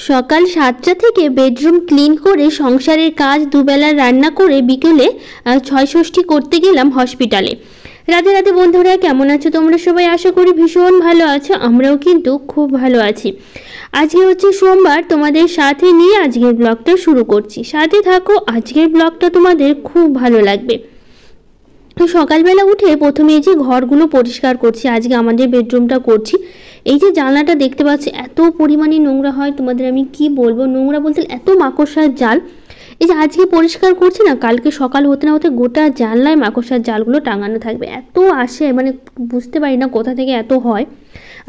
সকাল 7টা থেকে bedroom clean করে সংসারের কাজ দুবেলা রান্না করে বিকেলে ছয়-ষষ্ঠী করতে গেলাম হসপিটালে। রাতে রাতে বন্ধুরা কেমন আছো তোমরা সবাই? আশা করি ভীষণ ভালো আছো, আমরাও কিন্তু খুব ভালো আছি। আজকে হচ্ছে সোমবার, তোমাদের সাথে নিয়ে আজকের ব্লগটা শুরু করছি। সাথে থাকো, আজকের ব্লগটা তোমাদের খুব ভালো লাগবে। সকালবেলা উঠে প্রথমে এই যে ঘরগুলো পরিষ্কার করছি, আজকে আমাদের বেডরুমটা করছি। এই যে জানলাটা দেখতে পাচ্ছি এত পরিমাণে নোংরা হয়, তোমাদের আমি কি বলবো, নোংরা বলতে এত মাকড়সার জাল। এই যে আজকে পরিষ্কার করছি না, কালকে সকাল হতে না হতে গোটা জানলায় মাকড়সার জালগুলো টাঙানো থাকবে। এত আসে মানে বুঝতে পারি না কোথা থেকে এত হয়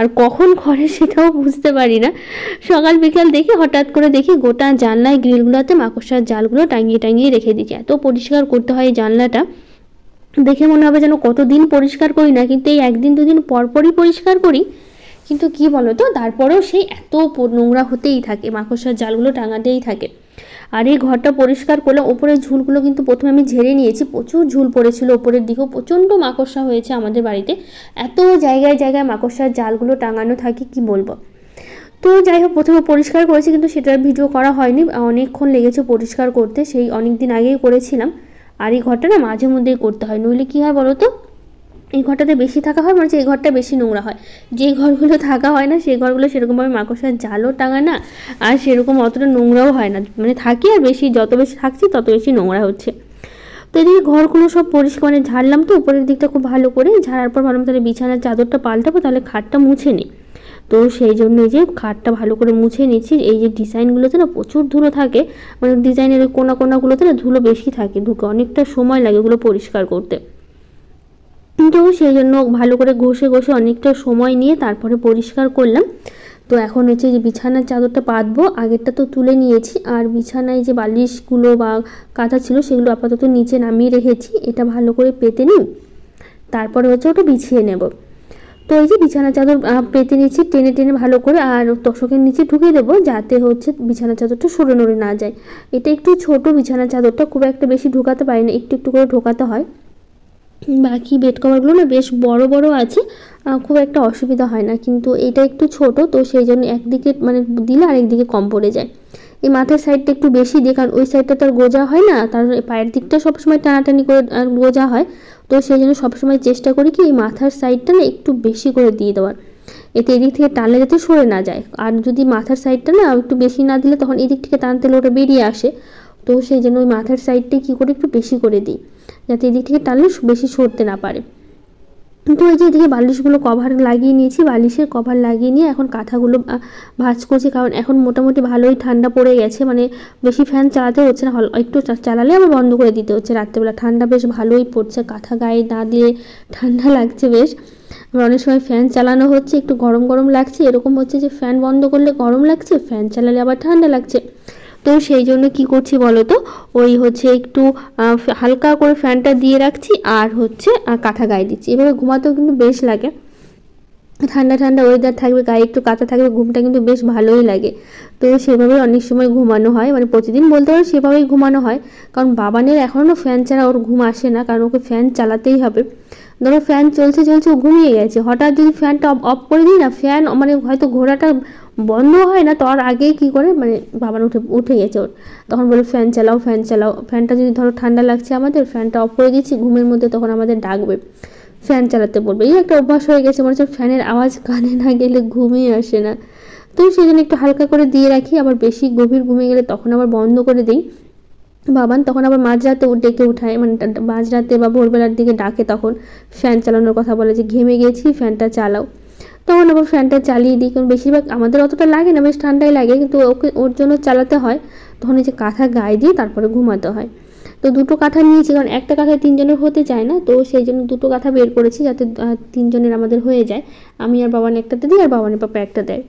আর কখন করে সেটাও বুঝতে পারি না। সকাল বিকাল দেখি, হঠাৎ করে দেখি গোটা জানলায় গ্রিলগুলোতে মাকড়সার জালগুলো টাঙিয়ে টাঙিয়ে রেখে দিচ্ছি। এত পরিষ্কার করতে হয় এই জানলাটা, দেখে মনে হবে যেন কতদিন পরিষ্কার করি না, কিন্তু এই একদিন দুদিন পরপরই পরিষ্কার করি। কিন্তু কি বলো তো, তারপরেও সেই এত নোংরা হতেই থাকে, মাকড়সার জালগুলো টাঙাতেই থাকে। আর এই ঘরটা পরিষ্কার করলাম, ওপরের ঝুলগুলো কিন্তু প্রথমে আমি ঝেড়ে নিয়েছি, প্রচুর ঝুল পড়েছিল ওপরের দিকেও, প্রচণ্ড মাকড়সা হয়েছে আমাদের বাড়িতে। এত জায়গায় জায়গায় মাকড়সার জালগুলো টাঙানো থাকে, কি বলবো। তো যাই হোক, প্রথমে পরিষ্কার করেছি কিন্তু সেটার ভিডিও করা হয়নি, অনেকক্ষণ লেগেছে পরিষ্কার করতে, সেই অনেক দিন আগেই করেছিলাম। আর এই ঘরটা না মাঝে মধ্যেই করতে হয়, নইলে কী হয় বলো তো, এই ঘরটাতে বেশি থাকা হয়, মানে এই ঘরটা বেশি নোংরা হয়। যে ঘরগুলো থাকা হয় না সেই ঘরগুলো সেরকমভাবে মাকড়সার জালও টাঙা না, আর সেরকম অতটা নোংরাও হয় না, মানে থাকি আর বেশি, যত বেশি থাকছি তত বেশি নোংরা হচ্ছে। তো এদিকে ঘরগুলো সব পরিষ্কার মানে ঝাড়লাম, তো উপরের দিকটা খুব ভালো করে ঝাড়ার পর ভাবলাম তাহলে বিছানার চাদরটা পাল্টাবো, তাহলে খাটটা মুছে নিই। তো সেই জন্য এই যে খাটটা ভালো করে মুছে নিচ্ছি। এই যে ডিজাইনগুলোতে না প্রচুর ধুলো থাকে, মানে ডিজাইনের ওই কোনাগুলোতে না ধুলো বেশি থাকে, ঢুকে অনেকটা সময় লাগে ওগুলো পরিষ্কার করতে। তো সেই জন্য ভালো করে ঘষে ঘষে অনেকটা সময় নিয়ে তারপরে পরিষ্কার করলাম। তো এখন হচ্ছে যে বিছানার চাদরটা পাতবো, আগেরটা তো তুলে নিয়েছি, আর বিছানায় যে বালিশগুলো বা কাঁথা ছিল সেগুলো আপাতত নিচে নামিয়ে রেখেছি। এটা ভালো করে পেতে নিই, তারপরে হচ্ছে ওটা বিছিয়ে নেব। তো এই যে বিছানা চাদর পেতে নিচ্ছি টেনে টেনে ভালো করে, আর তোশকের নিচে ঢুকিয়ে দেবো যাতে হচ্ছে বিছানা চাদরটা সরে নড়ে না যায়। এটা একটু ছোট বিছানা চাদরটা, খুব একটা বেশি ঢোকাতে পারি না, একটু একটু করে ঢোকাতে হয়। বাকি বেড কভারগুলো না বেশ বড় বড় আছে, খুব একটা অসুবিধা হয় না, কিন্তু এটা একটু ছোট, তো সেই জন্য একদিকে মানে দিলে আরেকদিকে কম পড়ে যায়। এই মাথার সাইডটা একটু বেশি দিই, কারণ ওই সাইডটা তো আর গোজা হয় না, তার পায়ের দিকটা সবসময় টানাটানি করে গোজা হয়। তো সেই জন্য সবসময় চেষ্টা করি কি এই মাথার সাইডটা না একটু বেশি করে দিয়ে দেওয়ার, এতে এদিক থেকে টানলে যাতে সরে না যায়। আর যদি মাথার সাইডটা না একটু বেশি না দিলে তখন এদিক থেকে টানতে ওটা বেরিয়ে আসে। তো সেই জন্য ওই মাথার সাইডটাই কী করে একটু বেশি করে দিই, যাতে এদিক থেকে টানলে বেশি সরতে না পারে। তো এই যে এদিকে বালিশগুলো কভার লাগিয়ে নিয়েছি, বালিশের কভার লাগিয়ে নিয়ে এখন কাঁথাগুলো ভাঁজ করছি, কারণ এখন মোটামুটি ভালোই ঠান্ডা পড়ে গেছে, মানে বেশি ফ্যান চালাতে হচ্ছে না, একটু চালালে আবার বন্ধ করে দিতে হচ্ছে রাত্রেবেলা। ঠান্ডা বেশ ভালোই পড়ছে, কাঁথা গায়ে না দিয়ে ঠান্ডা লাগছে বেশ। আবার অনেক সময় ফ্যান চালানো হচ্ছে একটু গরম গরম লাগছে, এরকম হচ্ছে যে ফ্যান বন্ধ করলে গরম লাগছে, ফ্যান চালালে আবার ঠান্ডা লাগছে। তো সেই জন্য কি করছি বলো তো, ওই হচ্ছে একটু হালকা করে ফ্যানটা দিয়ে রাখছি, আর হচ্ছে কাঁথা গায়ে দিচ্ছি, এভাবে ঘুমাতেও কিন্তু বেশ লাগে। ঠান্ডা ঠান্ডা ওয়েদার থাকবে, গায়ে একটু কাঁথা থাকবে, ঘুমটা কিন্তু বেশ ভালোই লাগে। তো সেভাবেই অনেক সময় ঘুমানো হয়, মানে প্রতিদিন বলতে পারো সেভাবেই ঘুমানো হয়, কারণ বাবানের এখনও ফ্যান ছাড়া ওর ঘুম আসে না, কারণ ওকে ফ্যান চালাতেই হবে। ধরো ফ্যান চলছে চলছে ও ঘুমিয়ে গেছে, হঠাৎ যদি ফ্যানটা অফ করে দিই না, ফ্যান মানে হয়তো ঘোরাটা বন্ধ হয় না তার আগেই কী করে মানে বাবান উঠে গেছে ওর, তখন বলে ফ্যান চালাও ফ্যান চালাও। ফ্যানটা যদি ধরো ঠান্ডা লাগছে আমাদের, ফ্যানটা অফ করে দিচ্ছি ঘুমের মধ্যে, তখন আমাদের ডাকবে, ফ্যান চালাতে বলবে। এই একটা অভ্যাস হয়ে গেছে, মনে হচ্ছে ফ্যানের আওয়াজ কানে না গেলে ঘুমই আসে না। তো সেই জন্য একটু হালকা করে দিয়ে রাখি, আবার বেশি গভীর ঘুমে গেলে তখন আবার বন্ধ করে দিই। বাবান তখন আবার মাঝরাতে ডেকে উঠায়, মানে মাঝরাতে বা ভোরবেলার দিকে ডাকে, তখন ফ্যান চালানোর কথা বলে যে ঘেমে গেছি ফ্যানটা চালাও, তখন আবার ফ্যানটা চালিয়ে দিই। কারণ বেশিরভাগ আমাদের অতটা লাগে না, বেশ ঠান্ডাই লাগে, কিন্তু ওর জন্য চালাতে হয়। তখন এই যে কাঁথা গায়ে দিয়ে তারপরে ঘুমাতে হয়। তো দুটো কাঁথা নিয়েছি, কারণ একটা কাঁথায় তিনজনের হতে চায় না, তো সেই জন্য দুটো কাঁথা বের করেছি যাতে তিনজনের আমাদের হয়ে যায়। আমি আর বাবান একটাতে দিই, আর বাবানের পাপা একটা দেয়।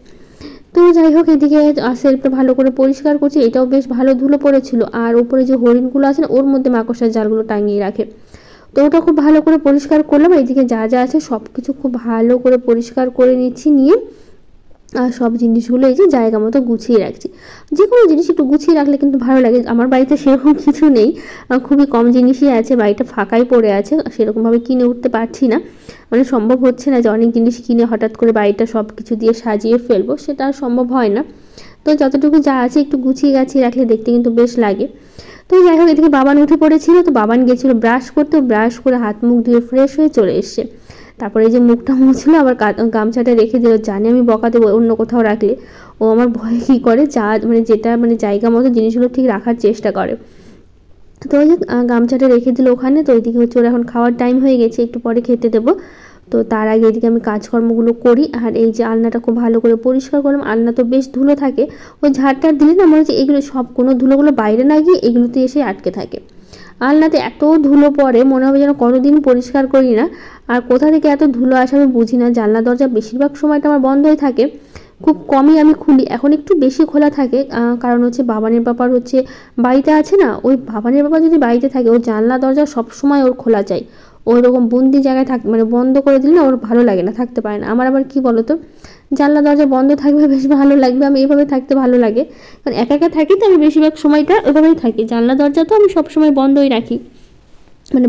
তো যাই হোক, এদিকে সেলফটা ভালো করে পরিষ্কার করছি, এটাও বেশ ভালো ধুলো পড়েছিল। আর উপরে যে হরিণগুলো আছে না, ওর মধ্যে মাকড়সার জালগুলো টাঙিয়ে রাখে, তো ওটা খুব ভালো করে পরিষ্কার করলাম। এইদিকে যা যা আছে সব কিছু খুব ভালো করে পরিষ্কার করে নিচ্ছি, নিয়ে আর সব জিনিসগুলো এই যে জায়গা মতো গুছিয়ে রাখছি। যে কোনো জিনিস একটু গুছিয়ে রাখলে কিন্তু ভালো লাগে। আমার বাড়িতে সেরকম কিছু নেই, খুবই কম জিনিসই আছে, বাড়িটা ফাঁকাই পড়ে আছে, সেরকমভাবে কিনে উঠতে পারছি না, মানে সম্ভব হচ্ছে না যে অনেক জিনিস কিনে হঠাৎ করে বাড়িটা সব কিছু দিয়ে সাজিয়ে ফেলবো, সেটা সম্ভব হয় না। তো যতটুকু যা আছে একটু গুছিয়ে গাছিয়ে রাখলে দেখতে কিন্তু বেশ লাগে। তো যাই হোক, এদিকে বাবান উঠে পড়েছিল, তো বাবান গেছিলো ব্রাশ করতে, ব্রাশ করে হাত মুখ ধুয়ে ফ্রেশ হয়ে চলে এসছে। তারপরে যে মুখটা মুছলো, আবার গামছাটা রেখে দিল, জানি আমি বকাতে অন্য কোথাও রাখলে ও আমার ভয়ে কী করে যা যেটা জায়গা মতো জিনিসগুলো ঠিক রাখার চেষ্টা করে। তো ওই যে গামছাটা রেখে দিল ওখানে। তো ওইদিকে হচ্ছে ওর এখন খাওয়ার টাইম হয়ে গেছে, একটু পরে খেতে দেবো। তো তার আগে এদিকে আমি কাজকর্মগুলো করি। আর এই যে আলনাটা খুব ভালো করে পরিষ্কার করলাম, আলনা তো বেশ ধুলো থাকে, ওই ঝাড়টার দিলে না মনে হচ্ছে এগুলো সব কোনো ধুলোগুলো বাইরে না গিয়ে এগুলোতে এসে আটকে থাকে। আলনাতে এত ধুলো পড়ে, মনে হবে যেন কতদিন পরিষ্কার করি না। আর কোথা থেকে এত ধুলো আসে আমি বুঝি না। জানলা দরজা বেশিরভাগ সময়টা আমার বন্ধই থাকে, খুব কমই আমি খুলি। এখন একটু বেশি খোলা থাকে, কারণ হচ্ছে বাবানের বাবার হচ্ছে বাড়িতে আছে না, ওই বাবানের বাবা যদি বাড়িতে থাকে ওর জানলা দরজা সবসময় ওর খোলা চাই। ওই রকম বন্দি জায়গায় বন্ধ করে দিলে না ওর ভালো লাগে না, থাকতে পারে না। আমার আবার কি বলতো, জানলা দরজা বন্ধ থাকবে বেশ ভালো লাগবে, আমি এইভাবে থাকতে ভালো লাগে। কারণ একা একা থাকি তো আমি বেশিরভাগ সময়টা ওইভাবেই থাকি। জানলা দরজা তো আমি সবসময় বন্ধই রাখি,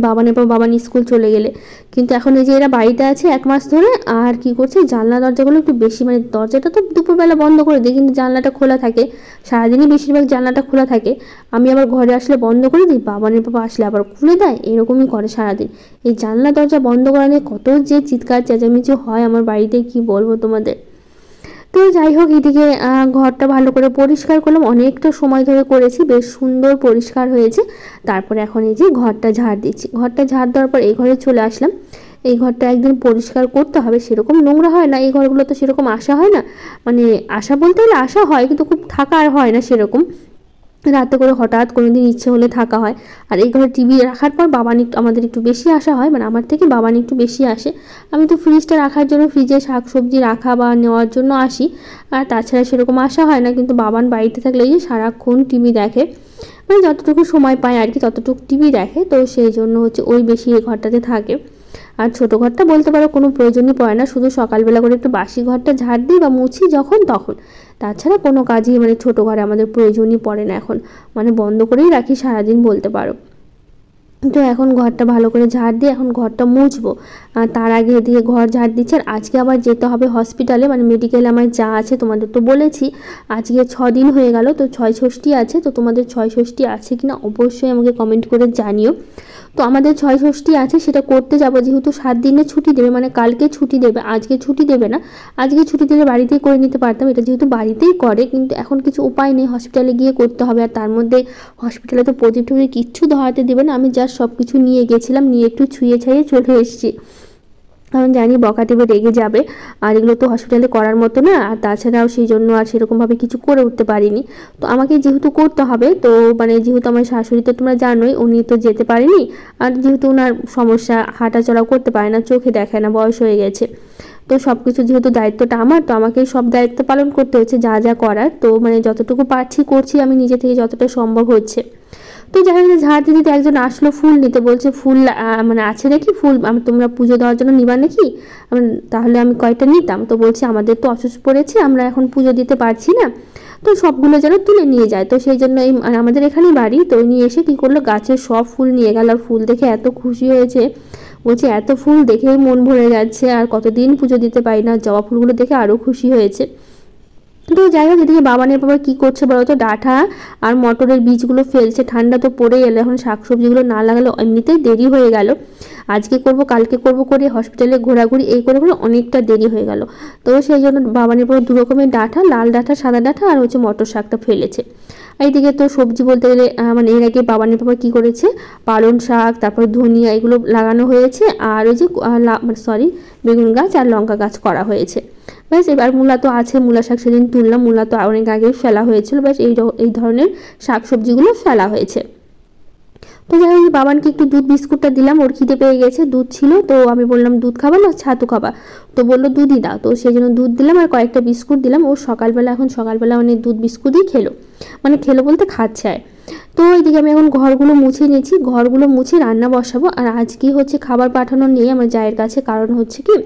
বাবানের পর বাবান স্কুল চলে গেলে। কিন্তু এখন এই যে এরা বাড়িতে আছে 1 মাস ধরে, আর কি করছে জানলা দরজাগুলো একটু বেশি, দরজাটা তো দুপুরবেলা বন্ধ করে দিই, কিন্তু জানলাটা খোলা থাকে সারাদিনই, বেশিরভাগ জানলাটা খোলা থাকে। আমি আবার ঘরে আসলে বন্ধ করে দিই, বাবানের বাবা আসলে আবার খুলে দেয়, এরকমই করে সারাদিন। এই জানলা দরজা বন্ধ করা নিয়ে কত যে চিৎকার চেঁচামেচি হয় আমার বাড়িতে, কি বলবো তোমাদের। তো যাই হোক, এদিকে ঘরটা ভালো করে পরিষ্কার করলাম, অনেকটা সময় ধরে করেছি, বেশ সুন্দর পরিষ্কার হয়েছে। তারপরে এখন এই যে ঘরটা ঝাড় দিচ্ছি, ঘরটা ঝাড় দেওয়ার পর এই ঘরে চলে আসলাম। এই ঘরটা একদিন পরিষ্কার করতে হবে, সেরকম নোংরা হয় না এই ঘরগুলো, তো সেরকম আসা হয় না, আসা বলতে হলে আসা হয় কিন্তু খুব থাকা আর হয় না সেরকম। রাতে করে হঠাৎ কোনো দিন ইচ্ছে হলে থাকা হয়। আর এই ঘরে টিভি রাখার পর আমাদের একটু বেশি আসা হয়, আমার থেকে বাবান একটু বেশি আসে। আমি তো ফ্রিজটা রাখার জন্য, ফ্রিজে শাকসবজি রাখা বা নেওয়ার জন্য আসি, আর তাছাড়া সেরকম আসা হয় না। কিন্তু বাবান বাড়িতে থাকলে এই যে সারাক্ষণ টিভি দেখে, যতটুকু সময় পায় আর কি ততটুকু টিভি দেখে, তো সেই জন্য হচ্ছে ওই বেশি এই ঘরটাতে থাকে। আর ছোটো ঘরটা বলতে পারো কোনো প্রয়োজনই পড়ে না, শুধু সকালবেলা করে একটু বাসি ঘরটা ঝাড় দিই বা মুছি যখন তখন, তাছাড়া কোনো কাজই ছোটো ঘরে আমাদের প্রয়োজনই পড়ে না এখন, বন্ধ করেই রাখি সারাদিন বলতে পারো। তো এখন ঘরটা ভালো করে ঝাড় দিয়ে এখন ঘরটা মুছবো। তার আগে এদিকে ঘর ঝাড় দিচ্ছে। আর আজকে আবার যেতে হবে হসপিটালে, মেডিকেলে আমার যা আছে তোমাদের তো বলেছি, আজকে 6 দিন হয়ে গেল, তো 6 ষষ্ঠী আছে। তো তোমাদের 6 ষষ্ঠী আছে কিনা অবশ্যই আমাকে কমেন্ট করে জানিও। তো আমাদের 6 ষষ্ঠী আছে, সেটা করতে যাবো, যেহেতু 7 দিনে ছুটি দেবে, কালকে ছুটি দেবে, আজকে ছুটি দেবে না। আজকে ছুটি দিলে বাড়িতেই করে নিতে পারতাম, এটা যেহেতু বাড়িতেই করে, কিন্তু এখন কিছু উপায় নেই, হসপিটালে গিয়ে করতে হবে। আর তার মধ্যে হসপিটালে তো প্রদীপ টদীপ কিচ্ছু ধরাতে দেবে না, আমি জাস্ট সব কিছু নিয়ে গেছিলাম, নিয়ে একটু ছুঁয়ে ছাইয়ে চলে এসেছি, কারণ জানি বকা দেবে, রেগে যাবে। আর এগুলো তো হসপিটালে করার মতো না, আর তাছাড়াও সেই জন্য আর সেরকমভাবে কিছু করে উঠতে পারিনি। তো আমাকে যেহেতু করতে হবে, তো যেহেতু আমার শাশুড়ি তো তোমরা জানোই, উনি তো যেতে পারেনি। আর যেহেতু ওনার সমস্যা, হাঁটাচলাও করতে পারে না, চোখে দেখে না, বয়স হয়ে গেছে, তো সব কিছু যেহেতু দায়িত্বটা আমার, তো আমাকেই সব দায়িত্ব পালন করতে হচ্ছে, যা যা করার। তো যতটুকু পারছি করছি আমি নিজে থেকে, যতটা সম্ভব হচ্ছে। তো যাই হোক, ঝাড় দিতে একজন আসলো ফুল নিতে, বলছে ফুল আছে নাকি, ফুল তোমরা পুজো দেওয়ার জন্য নিবা নাকি। তাহলে আমি কয়টা নিতাম, তো বলছি আমাদের তো অসুস্থ পড়েছে, আমরা এখন পুজো দিতে পারছি না, তো সবগুলো যেন তুলে নিয়ে যায়। তো সেই জন্য আমাদের এখানেই বাড়ি, তো নিয়ে এসে কী করলো, গাছের সব ফুল নিয়ে গেল। আর ফুল দেখে এত খুশি হয়েছে, বলছে এত ফুল দেখেই মন ভরে যাচ্ছে, আর কতদিন পুজো দিতে পারি না, জবা ফুলগুলো দেখে আরও খুশি হয়েছে। তো যাই হোক, এদিকে বাবানের বাবা কী করছে বলো তো, ডাঁটা আর মটরের বীজগুলো ফেলছে, ঠান্ডা তো পড়ে এলো, এখন শাকসবজিগুলো না লাগালে এমনিতেই দেরি হয়ে গেল, আজকে করব কালকে করব করে হসপিটালে ঘোরাঘুরি এই করে করে অনেকটা দেরি হয়ে গেল। তো সেই জন্য বাবানের বাবা 2 রকমের ডাঁটা, লাল ডাঁটা সাদা ডাঁটা আর হচ্ছে মটর শাকটা ফেলেছে। এইদিকে তো সবজি বলতে গেলে এর আগে বাবানের বাবা কী করেছে, পালং শাক, তারপর ধনিয়া এগুলো লাগানো হয়েছে, আর ওই যে বেগুন গাছ আর লঙ্কা গাছ করা হয়েছে। ব্যাস, এবার মূলা তো আছে, মূলা শাক সেদিন তুললাম, মূলা তো অনেক আগে ফেলা হয়েছিল, ব্যাস এই ধরনের শাক সবজিগুলো ফেলা হয়েছে। তো যাই হোক, বাবানকে একটু দুধ বিস্কুটটা দিলাম, ওর খিদে পেয়ে গেছে, দুধ ছিল, তো আমি বললাম দুধ খাবা না ছাতু খাবা, তো বললো দুধই দাও, তো সেই জন্য দুধ দিলাম আর কয়েকটা বিস্কুট দিলাম। ও এখন সকালবেলা দুধ বিস্কুটই খেলো, খেলো বলতে খাচ্ছে। আর তো এইদিকে আমি এখন ঘরগুলো মুছে নিয়েছি, ঘরগুলো মুছে রান্না বসাবো। আর আজকে হচ্ছে খাবার পাঠানো নেই আমার জায়ের কাছে, কারণ হচ্ছে কি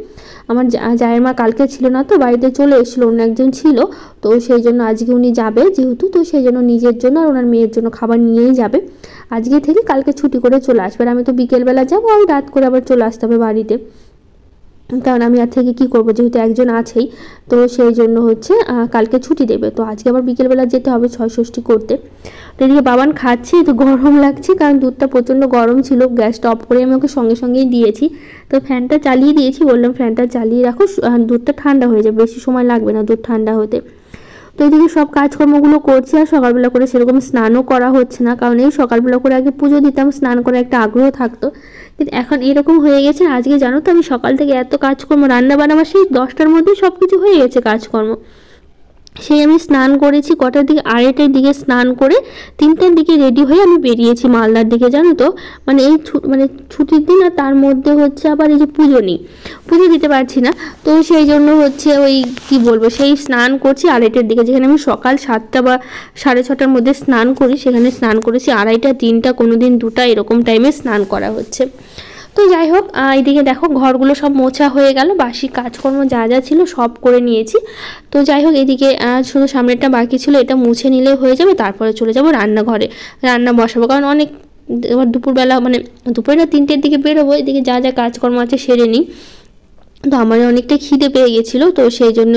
আমার জায়ের মা কালকে ছিল না, তো বাড়িতে চলে এসেছিলো, অন্য একজন ছিল, তো সেই জন্য আজকে উনি যাবে যেহেতু, তো সেই জন্য নিজের জন্য আর ওনার মেয়ের জন্য খাবার নিয়েই যাবে। আজকে থেকে কালকে ছুটি করে চলে আসবে, আর আমি তো বিকেলবেলা যাবো, আর রাত করে আবার চলে আসতে হবে বাড়িতে। কারণ আমি আর থেকে কি করব, যেহেতু একজন আছেই, তো সেই জন্য হচ্ছে কালকে ছুটি দেবে। তো আজকে আবার বিকেলবেলা যেতে হবে ছয় ষষ্ঠী করতে। তো এদিকে বাবান খাচ্ছে, তো গরম লাগছে কারণ দুধটা প্রচণ্ড গরম ছিল। গ্যাসটা অফ করে আমি ওকে সঙ্গে সঙ্গেই দিয়েছি, তো ফ্যানটা চালিয়ে দিয়েছি, বললাম ফ্যানটা চালিয়ে রাখো, দুধটা ঠান্ডা হয়ে যাবে, বেশি সময় লাগবে না দুধ ঠান্ডা হতে। তো এদিকে সব কাজকর্মগুলো করছি, আর সকালবেলা করে সেরকম স্নানও করা হচ্ছে না, কারণ এই সকালবেলা করে আগে পুজো দিতাম, স্নান করার একটা আগ্রহ থাকতো, কিন্তু এখন এরকম হয়ে গেছে। আজকে জানো তো আমি সকাল থেকে এত কাজকর্ম, রান্না বান্না আমার সেই 10টার মধ্যেই সব কিছু হয়ে গেছে কাজকর্ম। সেই আমি স্নান করেছি কটার দিকে, 2:30টার দিকে স্নান করে 3টার দিকে রেডি হয়ে আমি বেরিয়েছি মালদার দিকে, জানো তো। মানে এই ছুটির দিন, আর তার মধ্যে হচ্ছে আবার এই যে পুজো নেই, পুজো দিতে পারছি না, তো সেই জন্য হচ্ছে ওই কি বলবো, সেই স্নান করছি 2:30টার দিকে। যেখানে আমি সকাল 7টা বা 6:30টার মধ্যে স্নান করি, সেখানে স্নান করেছি 2:30টা, 3টা, কোনো দিন 2টা, এরকম টাইমে স্নান করা হচ্ছে। তো যাই হোক, এইদিকে দেখো ঘরগুলো সব মোছা হয়ে গেল, বাসি কাজকর্ম যা যা ছিল সব করে নিয়েছি। তো যাই হোক, এদিকে শুধু সামনেরটা বাকি ছিল, এটা মুছে নিলে হয়ে যাবে, তারপরে চলে যাব রান্নাঘরে, রান্না বসাবো, কারণ অনেক এবার দুপুরবেলা, মানে দুপুরে না 3টের দিকে বেরোবো, এদিকে যা যা কাজকর্ম আছে সেরে নিই। তো আমার অনেকটা খিদে পেয়ে গেছিলো, তো সেই জন্য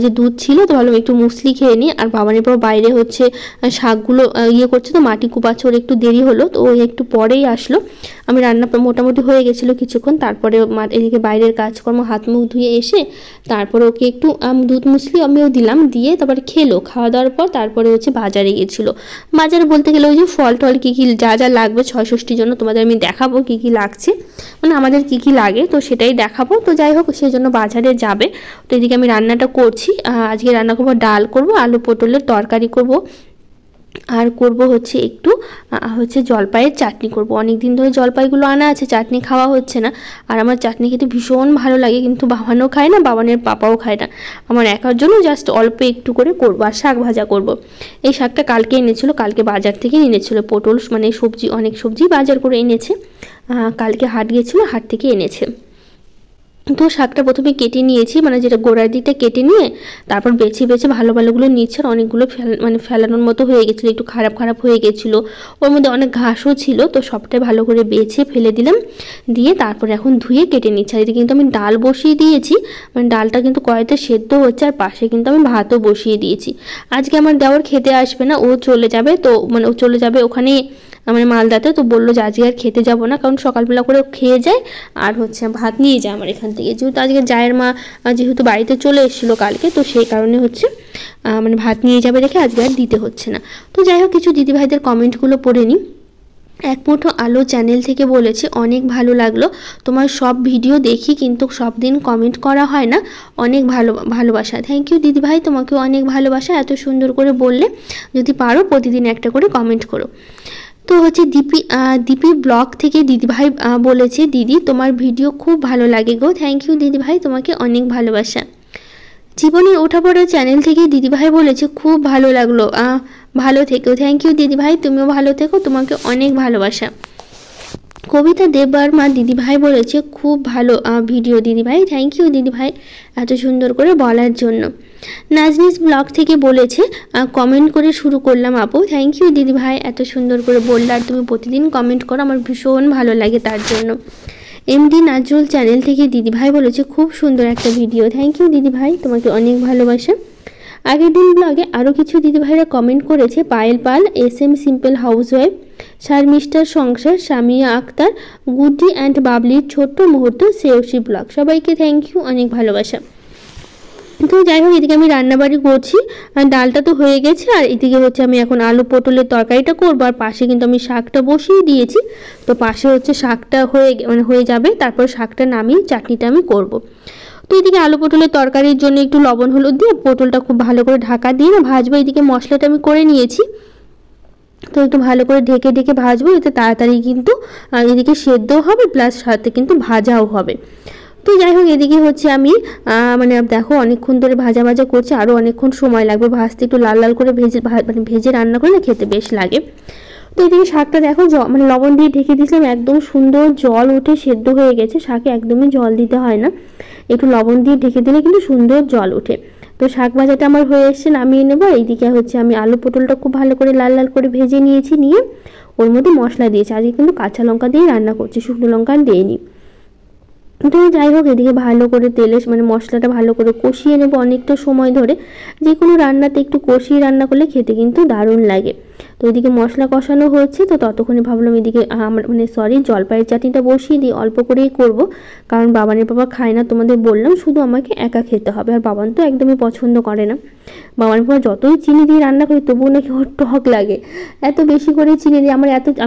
যে দুধ ছিল, তো ভাবলাম একটু মুসলি খেয়ে নিই। আর বাবানের পর বাইরে হচ্ছে শাকগুলো ইয়ে করছে, তো মাটি কুপাচ্ছে, ওর একটু দেরি হলো, তো ওই একটু পরেই আসলো। আমি রান্না মোটামুটি হয়ে গেছিলো কিছুক্ষণ, তারপরে এদিকে বাইরের কাজকর্ম হাত মুখ ধুয়ে এসে তারপরে ওকে একটু দুধ মুসলি আমিও দিলাম, দিয়ে তারপরে খেলো। খাওয়া দাওয়ার পর তারপরে হচ্ছে বাজারে গেছিলো। বাজারে বলতে গেলে ওই যে ফল টল কী কী যা যা লাগবে ছয় ষষ্ঠীর জন্য তোমাদের আমি দেখাবো কী কী লাগছে, মানে আমাদের কী কী লাগে, তো সেটাই দেখাবো। তো যাই হোক, সেই জন্য বাজারে যাবে। তো এদিকে আমি রান্নাটা করছি, আজকে রান্না করবো, ডাল করব, আলু পটলের তরকারি করব, আর করব হচ্ছে একটু হচ্ছে জলপাইয়ের চাটনি করব। অনেক দিন ধরে জলপাইগুলো আনা আছে, চাটনি খাওয়া হচ্ছে না, আর আমার চাটনি খেতে ভীষণ ভালো লাগে, কিন্তু বাবানও খায় না, বাবানের পাপাও খায় না, আমার একার জন্য জাস্ট অল্প একটু করে করব। আর শাক ভাজা করব। এই শাকটা কালকে এনেছিল, কালকে বাজার থেকে এনেছিল, পটল মানে সবজি, অনেক সবজি বাজার করে এনেছে, কালকে হাট গিয়েছিল, হাট থেকে এনেছে। তো শাকটা প্রথমে কেটে নিয়েছি, মানে যেটা গোড়ার দিকটা কেটে নিয়ে তারপর বেছে বেছে ভালো ভালোগুলো নিচ্ছে, আর অনেকগুলো মানে ফেলানোর মতো হয়ে গেছিলো, একটু খারাপ খারাপ হয়ে গেছিলো, ওর মধ্যে অনেক ঘাসও ছিল, তো সবটাই ভালো করে বেছে ফেলে দিলাম, দিয়ে তারপরে এখন ধুয়ে কেটে নিচ্ছি। আর এদিকে কিন্তু আমি ডাল বসিয়ে দিয়েছি, মানে ডালটা কিন্তু কড়াইতে সেদ্ধ হচ্ছে, আর পাশে কিন্তু আমি ভাতও বসিয়ে দিয়েছি। আজকে আমার দেওয়ার খেতে আসবে না, ও চলে যাবে, তো মানে ও চলে যাবে ওখানে মানে মালদাতে, তো বললো যে আজকে আর খেতে যাবো না, কারণ সকালবেলা করে খেয়ে যায় আর হচ্ছে ভাত নিয়ে যায় আমার এখান থেকে, যেহেতু আজকে জায়ের মা যেহেতু বাড়িতে চলে এসেছিলো কালকে, তো সেই কারণে হচ্ছে মানে ভাত নিয়ে যাবে রেখে আজকে আর দিতে হচ্ছে না। তো যাই হোক, কিছু দিদিভাইদের কমেন্টগুলো পড়ে নিই। এক মুঠো আলো চ্যানেল থেকে বলেছে, অনেক ভালো লাগলো, তোমার সব ভিডিও দেখি কিন্তু সব দিন কমেন্ট করা হয় না, অনেক ভালোবাসা। থ্যাংক ইউ দিদিভাই, তোমাকেও অনেক ভালোবাসা, এত সুন্দর করে বললে, যদি পারো প্রতিদিন একটা করে কমেন্ট করো। তো হচ্ছে দীপি ব্লগ থেকে দিদিভাই বলেছে, দিদি তোমার ভিডিও খুব ভালো লাগে গো। থ্যাংক ইউ দিদিভাই, তোমাকে অনেক ভালোবাসা। জীবনের ওঠাপড়া চ্যানেল থেকে দিদিভাই বলেছে, খুব ভালো লাগলো, ভালো থেকো। থ্যাংক ইউ দিদিভাই, তুমিও ভালো থেকো, তোমাকে অনেক ভালোবাসা। কবিতা দেববর্মা দিদিভাই বলেছে, খুব ভালো ভিডিও দিদিভাই। থ্যাংক ইউ দিদিভাই, এত সুন্দর করে বলার জন্য। নাজনিস ব্লগ থেকে বলেছে, কমেন্ট করে শুরু করলাম আপু। থ্যাংক ইউ দিদিভাই, এত সুন্দর করে বললে, আর তুমি প্রতিদিন কমেন্ট করো, আমার ভীষণ ভালো লাগে তার জন্য। এমডি নাজরুল চ্যানেল থেকে দিদিভাই বলেছে, খুব সুন্দর একটা ভিডিও। থ্যাংক ইউ দিদিভাই, তোমাকে অনেক ভালোবাসা। আগের দিন ব্লগে আরও কিছু দিদিভাইরা কমেন্ট করেছে, পায়েল পাল, SM সিম্পল হাউসওয়াইফ, শারমিস্টার সংসার, সামিয়া আক্তার, গুড্ডি অ্যান্ড বাবলির ছোট্ট মুহূর্ত, শ্রেয়সী ব্লগ, সবাইকে থ্যাংক ইউ, অনেক ভালোবাসা। তো যাই হোক, এদিকে আমি রান্নাবাড়ি করছি, ডালটা তো হয়ে গেছে, আর এদিকে হচ্ছে আমি এখন আলু পটলের তরকারিটা করবো, আর পাশে কিন্তু আমি শাকটা বসিয়ে দিয়েছি, তো পাশে হচ্ছে শাকটা হয়ে যাবে, তারপর শাকটা নামিয়ে চাটনিটা আমি করব। তো এদিকে আলু পটলের তরকারির জন্য একটু লবণ হলুদ দিয়ে পটলটা খুব ভালো করে ঢাকা দিয়ে না ভাজবো। এদিকে মশলাটা আমি করে নিয়েছি, তো একটু ভালো করে ঢেকে ঢেকে ভাজবো, এতে তাড়াতাড়ি কিন্তু এদিকে সেদ্ধও হবে, প্লাস সাথে কিন্তু ভাজাও হবে। তো যাই হোক, এদিকে হচ্ছে আমি মানে দেখো অনেকক্ষণ ধরে ভাজা ভাজা করছি, আরও অনেকক্ষণ সময় লাগবে ভাজতে, একটু লাল লাল করে ভেজে রান্না করে না খেতে বেশ লাগে। তো এদিকে শাকটা দেখো মানে লবণ দিয়ে ঢেকে দিয়েছিলাম, একদম সুন্দর জল উঠে সেদ্ধ হয়ে গেছে, শাকে একদমই জল দিতে হয় না, একটু লবণ দিয়ে ঢেকে দিলে কিন্তু সুন্দর জল ওঠে। তো শাক ভাজাটা আমার হয়ে এসছে, নামিয়ে নেবো। এইদিকে হচ্ছে আমি আলু পটলটা খুব ভালো করে লাল লাল করে ভেজে নিয়েছি, নিয়ে ওর মধ্যে মশলা দিয়েছি, আজকে কিন্তু কাঁচা লঙ্কা দিয়ে রান্না করছি, শুকনো লঙ্কা দিইনি। তো যাই হোক, এদিকে ভালো করে তেলে মানে মশলাটা ভালো করে কষিয়ে নেবো অনেকটা সময় ধরে। যে কোনো রান্নাতে একটু কষিয়ে রান্না করলে খেতে কিন্তু দারুণ লাগে। তো এদিকে মশলা কষানো হচ্ছে, তো ততক্ষণে ভাবলাম এদিকে জলপাইয়ের চাটনিটা বসিয়ে দিই, অল্প করেই করব, কারণ বাবানের বাবা খায় না, তোমাদের বললাম, শুধু আমাকে একা খেতে হবে। আর বাবান তো একদমই পছন্দ করে না। বাবানের বাবা যতই চিনি দিয়ে রান্না করি তবুও নাকি ওর টক লাগে, এত বেশি করে চিনি দিই।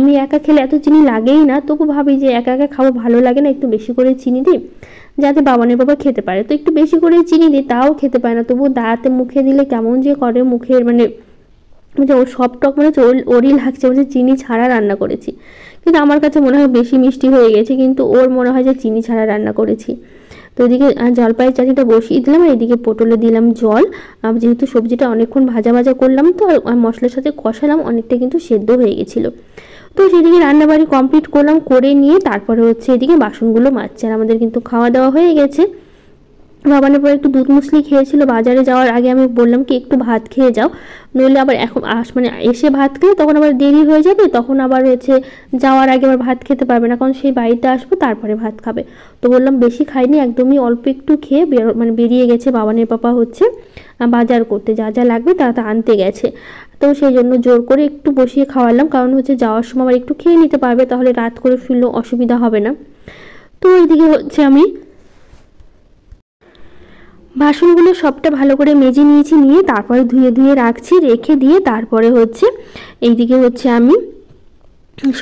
আমি একা খেলে এত চিনি লাগেই না, তবু ভাবি যে একা একা খাবো ভালো লাগে না, একটু বেশি করে চিনি দিই যাতে বাবানের বাবা খেতে পারে। তো একটু বেশি করে চিনি দিই, তাও খেতে পারে না, তবু দাঁতে মুখে দিলে কেমন যে করে, মুখের মানে ওর সব টক মনে হচ্ছে ওরই লাগছে, বলছে চিনি ছাড়া রান্না করেছি। কিন্তু আমার কাছে মনে হয় বেশি মিষ্টি হয়ে গেছে, কিন্তু ওর মনে হয় যে চিনি ছাড়া রান্না করেছি। তো এদিকে জলপাইয়ের চাটনিটা বসিয়ে দিলাম, আর এদিকে পটলে দিলাম জল। যেহেতু সবজিটা অনেকক্ষণ ভাজা ভাজা করলাম, তো মশলার সাথে কষালাম, অনেকটা কিন্তু সেদ্ধ হয়ে গেছিলো। তো সেদিকে রান্নাবাড়ি কমপ্লিট করলাম, করে নিয়ে তারপরে হচ্ছে এদিকে বাসনগুলো মাজছে। আর আমাদের কিন্তু খাওয়া দাওয়া হয়ে গেছে। বাবানের পরে একটু দুধ মুসলি খেয়েছিল, বাজারে যাওয়ার আগে আমি বললাম কি একটু ভাত খেয়ে যাও, নইলে আবার এখন মানে এসে ভাত খেলে তখন আবার দেরি হয়ে যাবে, তখন আবার হচ্ছে যাওয়ার আগে আবার ভাত খেতে পারবে না, কারণ সেই বাড়িতে আসবো তারপরে ভাত খাবে। তো বললাম বেশি খাইনি, একদমই অল্প একটু খেয়ে মানে বেরিয়ে গেছে। বাবানের পাপা হচ্ছে বাজার করতে, যা যা লাগবে তা আনতে গেছে। তো সেই জন্য জোর করে একটু বসিয়ে খাওয়ালাম, কারণ হচ্ছে যাওয়ার সময় আবার একটু খেয়ে নিতে পারবে, তাহলে রাত করে ফিরলেও অসুবিধা হবে না। তো এইদিকে হচ্ছে আমি বাসনগুলো সবটা ভালো করে মেজে নিয়েছি, নিয়ে তারপরে ধুয়ে রাখছি, রেখে দিয়ে তারপরে হচ্ছে এইদিকে হচ্ছে আমি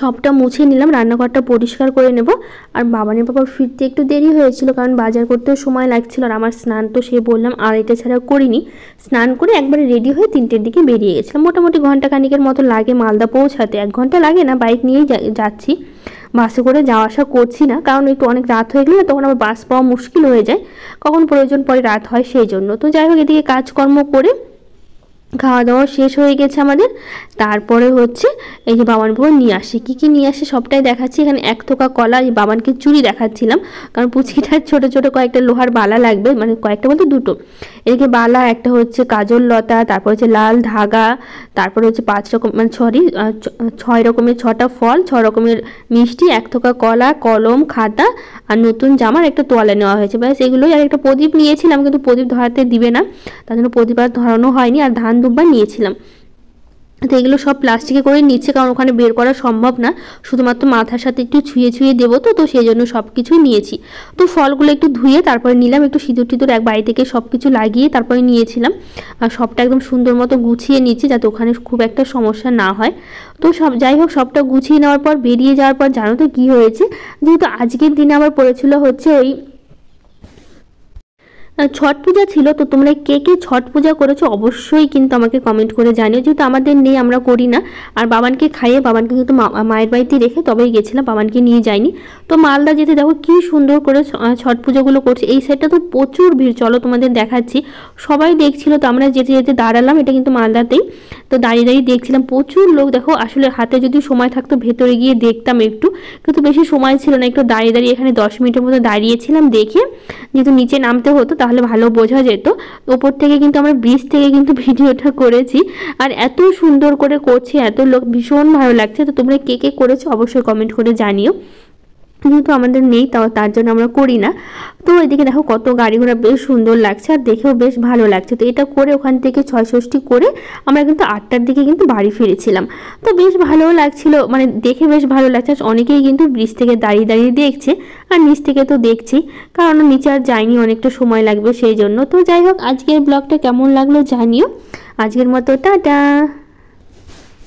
সবটা মুছে নিলাম, রান্নাঘরটা পরিষ্কার করে নেব। আর বাবানের বাবার ফিরতে একটু দেরি হয়েছিল, কারণ বাজার করতেও সময় লাগছিল। আর আমার স্নান তো সে বললাম 2:30 ছাড়া করিনি, স্নান করে একবারে রেডি হয়ে 3টের দিকে বেরিয়ে গেছিলাম। মোটামুটি ঘন্টা খানিকের মতো লাগে মালদা পৌঁছাতে, 1 ঘন্টা লাগে না, বাইক নিয়েই যাচ্ছি, বাসে করে যাওয়া আসা করছি না, কারণ একটু অনেক রাত হয়ে গেলে তখন আবার বাস পাওয়া মুশকিল হয়ে যায়, কখন প্রয়োজন পরে রাত হয় সেই জন্য। তো যাই হোক, এদিকে কাজকর্ম করে খাওয়া দাওয়া শেষ হয়ে গেছে আমাদের। তারপরে হচ্ছে এই যে বাবান বাবা নিয়ে আসে, কী নিয়ে আসে সবটাই দেখাচ্ছি। এখানে 1 থোকা কলা, এই বাবানকে চুড়ি দেখাচ্ছিলাম, কারণ পুচকিটার ছোটো ছোটো কয়েকটা লোহার বালা লাগবে, মানে কয়েকটা বলতে 2টো। এদিকে বালা, একটা হচ্ছে কাজল লতা, তারপর হচ্ছে লাল ধাগা, তারপরে হচ্ছে 5 রকম মানে 6 রকমের 6টা ফল, 6 রকমের মিষ্টি, 1 থোকা কলা, কলম, খাতা, আর নতুন জামার একটা তোয়ালে নেওয়া হয়েছে, ব্যাস এগুলোই। আর একটা প্রদীপ নিয়েছিলাম, কিন্তু প্রদীপ ধরাতে দিবে না, তার জন্য প্রদীপ আর ধরানো হয়নি। আর ধান দুব্বা নিয়েছিলাম, তো এগুলো সব প্লাস্টিকে করে নিচ্ছে, কারণ ওখানে বের করা সম্ভব না, শুধুমাত্র মাথার সাথে একটু ছুঁয়ে দেবো, তো সেই জন্য সব কিছুই নিয়েছি। তো ফলগুলো একটু ধুয়ে তারপরে নিলাম, একটু সিঁদুর টিঁদুর এক বাড়ি থেকে সব কিছু লাগিয়ে তারপরে নিয়েছিলাম। আর সবটা একদম সুন্দর মতো গুছিয়ে নিচ্ছি, যাতে ওখানে খুব একটা সমস্যা না হয়। তো যাই হোক, সবটা গুছিয়ে নেওয়ার পর বেরিয়ে যাওয়ার পর জানো তো কী হয়েছে, যেহেতু আজকের দিনে আবার পড়েছিল হচ্ছে ওই ছট পূজা ছিল। তো তোমরা কে কে ছট পূজা করেছো অবশ্যই কিন্তু আমাকে কমেন্ট করে জানিও, যেহেতু আমাদের নেই, আমরা করি না। আর বাবানকে খাইয়ে, বাবানকে কিন্তু মায়ের বাড়িতে রেখে তবেই গেছিলাম, বাবানকে নিয়ে যাইনি। তো মালদা যেতে দেখো কি সুন্দর করে ছট পুজোগুলো করছে, এই সাইডটা তো প্রচুর ভিড়, চলো তোমাদের দেখাচ্ছি। সবাই দেখছিল, তো আমরা যেতে দাঁড়ালাম, এটা কিন্তু মালদাতেই। তো দাঁড়িয়ে দেখছিলাম, প্রচুর লোক, দেখো আসলে হাতে যদি সময় থাকতো ভেতরে গিয়ে দেখতাম একটু, কিন্তু বেশি সময় ছিল না, একটু দাঁড়িয়ে এখানে 10 মিনিটের মতো দাঁড়িয়েছিলাম, দেখে যেহেতু নিচে নামতে হতো তাহলে ভালো বোঝা যেত। ওপর থেকে কিন্তু আমরা ব্রিজ থেকে কিন্তু ভিডিওটা করেছি, আর এত সুন্দর করে করছে, এত লোক, ভীষণ ভালো লাগছে। তো তোমরা কে কে করেছো অবশ্যই কমেন্ট করে জানিও, যেহেতু আমাদের নেই তার জন্য আমরা করি না। তো এদিকে দেখো কত গাড়ি ঘোড়া, বেশ সুন্দর লাগছে, আর দেখেও বেশ ভালো লাগছে। তো এটা করে ওখান থেকে 6 ষষ্ঠী করে আমরা কিন্তু 8টার দিকে কিন্তু বাড়ি ফিরেছিলাম। তো বেশ ভালোও লাগছিল, মানে দেখে বেশ ভালো লাগছে। অনেকেই কিন্তু ব্রিজ থেকে দাঁড়িয়ে দেখছে, আর নিচ থেকে তো দেখছি, কারণ নিচে আর যাইনি, অনেকটা সময় লাগবে সেই জন্য। তো যাই হোক, আজকের ব্লগটা কেমন লাগলো জানিও। আজকের মতো টাটা।